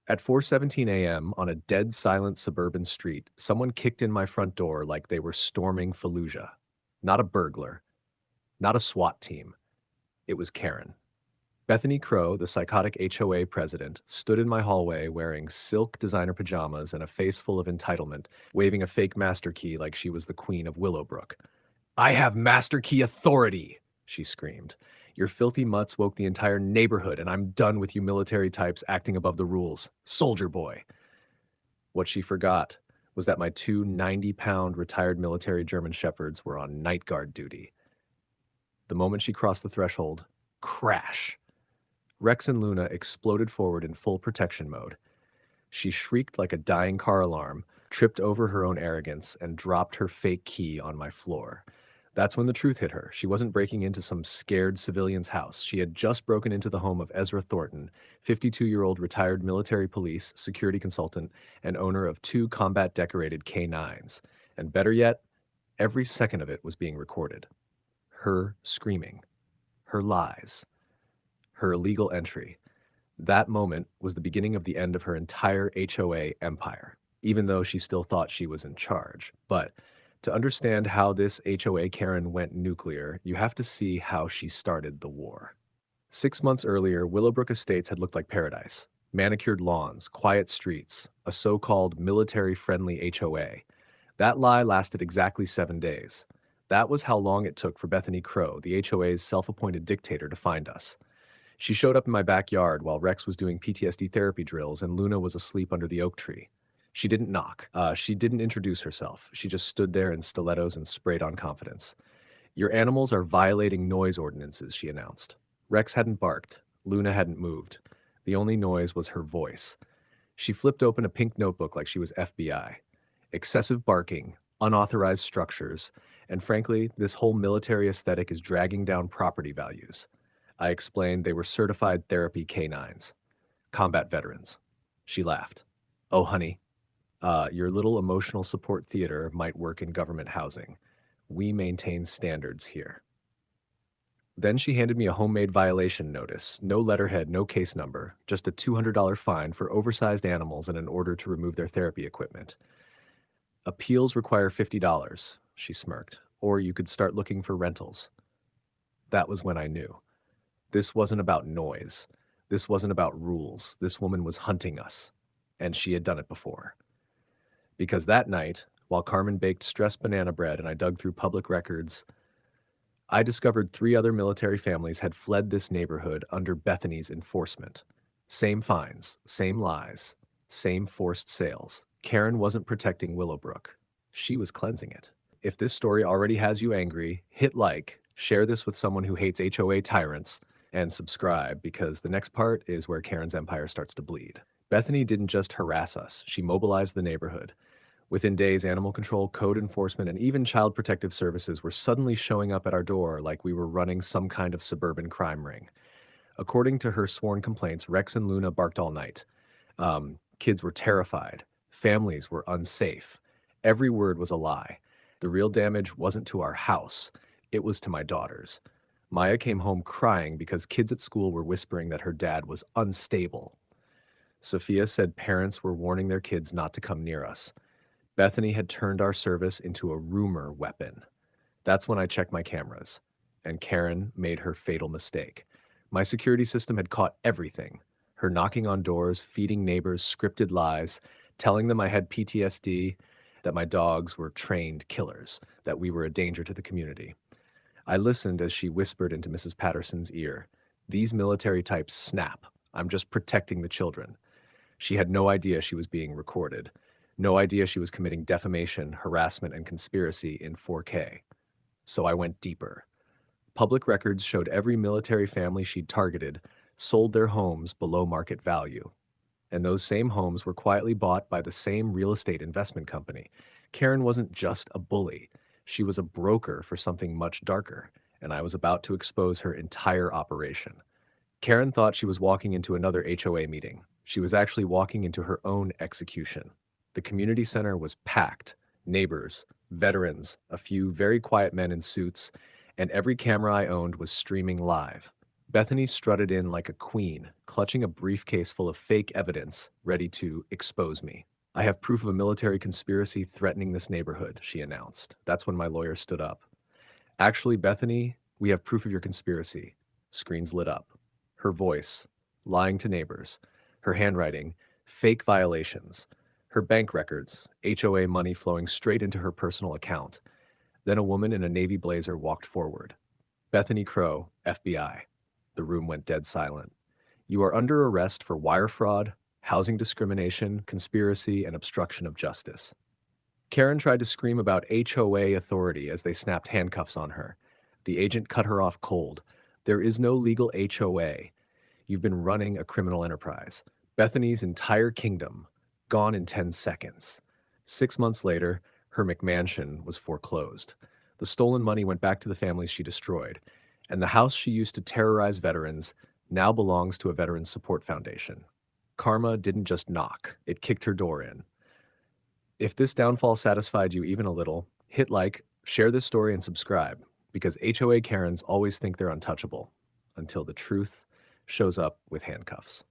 At 4:17 a.m. on a dead silent suburban street, someone kicked in my front door like they were storming Fallujah. Not a burglar, not a SWAT team. It was Karen. Bethany Crowe, the psychotic HOA president, stood in my hallway wearing silk designer pajamas and a face full of entitlement, waving a fake master key like she was the queen of Willowbrook. "I have master key authority!" she screamed. "Your filthy mutts woke the entire neighborhood, and I'm done with you military types acting above the rules. Soldier boy." What she forgot was that my two 90-pound retired military German shepherds were on night guard duty. The moment she crossed the threshold, crash! Rex and Luna exploded forward in full protection mode. She shrieked like a dying car alarm, tripped over her own arrogance, and dropped her fake key on my floor. That's when the truth hit her. She wasn't breaking into some scared civilian's house. She had just broken into the home of Ezra Thornton, 52-year-old retired military police, security consultant, and owner of two combat-decorated K9s. And better yet, every second of it was being recorded. Her screaming, her lies, her illegal entry. That moment was the beginning of the end of her entire HOA empire, even though she still thought she was in charge. But to understand how this HOA Karen went nuclear, you have to see how she started the war. 6 months earlier, Willowbrook Estates had looked like paradise. Manicured lawns, quiet streets, a so-called military-friendly HOA. That lie lasted exactly 7 days. That was how long it took for Bethany Crowe, the HOA's self-appointed dictator, to find us. She showed up in my backyard while Rex was doing PTSD therapy drills and Luna was asleep under the oak tree. She didn't knock. She didn't introduce herself. She just stood there in stilettos and sprayed on confidence. "Your animals are violating noise ordinances," she announced. Rex hadn't barked. Luna hadn't moved. The only noise was her voice. She flipped open a pink notebook like she was FBI. Excessive barking, unauthorized structures, and frankly, this whole military aesthetic is dragging down property values. I explained they were certified therapy canines, combat veterans. She laughed. "Oh, honey, your little emotional support theater might work in government housing. We maintain standards here." Then she handed me a homemade violation notice. No letterhead, no case number, just a $200 fine for oversized animals and an order to remove their therapy equipment. "Appeals require $50, she smirked, "or you could start looking for rentals." That was when I knew. This wasn't about noise. This wasn't about rules. This woman was hunting us, and she had done it before. Because that night, while Carmen baked stressed banana bread and I dug through public records, I discovered 3 other military families had fled this neighborhood under Bethany's enforcement. Same fines, same lies, same forced sales. Karen wasn't protecting Willowbrook. She was cleansing it. If this story already has you angry, hit like, share this with someone who hates HOA tyrants, and subscribe because the next part is where Karen's empire starts to bleed. Bethany didn't just harass us, she mobilized the neighborhood. Within days, animal control, code enforcement, and even child protective services were suddenly showing up at our door like we were running some kind of suburban crime ring. According to her sworn complaints, Rex and Luna barked all night. Kids were terrified. Families were unsafe. Every word was a lie. The real damage wasn't to our house. It was to my daughters. Maya came home crying because kids at school were whispering that her dad was unstable. Sophia said parents were warning their kids not to come near us. Bethany had turned our service into a rumor weapon. That's when I checked my cameras, and Karen made her fatal mistake. My security system had caught everything. Her knocking on doors, feeding neighbors scripted lies, telling them I had PTSD, that my dogs were trained killers, that we were a danger to the community. I listened as she whispered into Mrs. Patterson's ear, "These military types snap. I'm just protecting the children." She had no idea she was being recorded. No idea she was committing defamation, harassment, and conspiracy in 4K. So I went deeper. Public records showed every military family she'd targeted sold their homes below market value. And those same homes were quietly bought by the same real estate investment company. Karen wasn't just a bully. She was a broker for something much darker, and I was about to expose her entire operation. Karen thought she was walking into another HOA meeting. She was actually walking into her own execution. The community center was packed. Neighbors, veterans, a few very quiet men in suits, and every camera I owned was streaming live. Bethany strutted in like a queen, clutching a briefcase full of fake evidence, ready to expose me. I have proof of a military conspiracy threatening this neighborhood, she announced. That's when my lawyer stood up. Actually, Bethany, we have proof of your conspiracy. Screens lit up. Her voice, lying to neighbors. Her handwriting, fake violations. Her bank records, HOA money flowing straight into her personal account. Then a woman in a navy blazer walked forward. Bethany Crowe, FBI. The room went dead silent. You are under arrest for wire fraud, housing discrimination, conspiracy, and obstruction of justice. Karen tried to scream about HOA authority as they snapped handcuffs on her. The agent cut her off cold. There is no legal HOA. You've been running a criminal enterprise. Bethany's entire kingdom, gone in 10 seconds. 6 months later, her McMansion was foreclosed. The stolen money went back to the families she destroyed, and the house she used to terrorize veterans now belongs to a veterans support foundation. Karma didn't just knock, it kicked her door in. If this downfall satisfied you even a little, hit like, share this story, and subscribe, because HOA Karens always think they're untouchable until the truth shows up with handcuffs.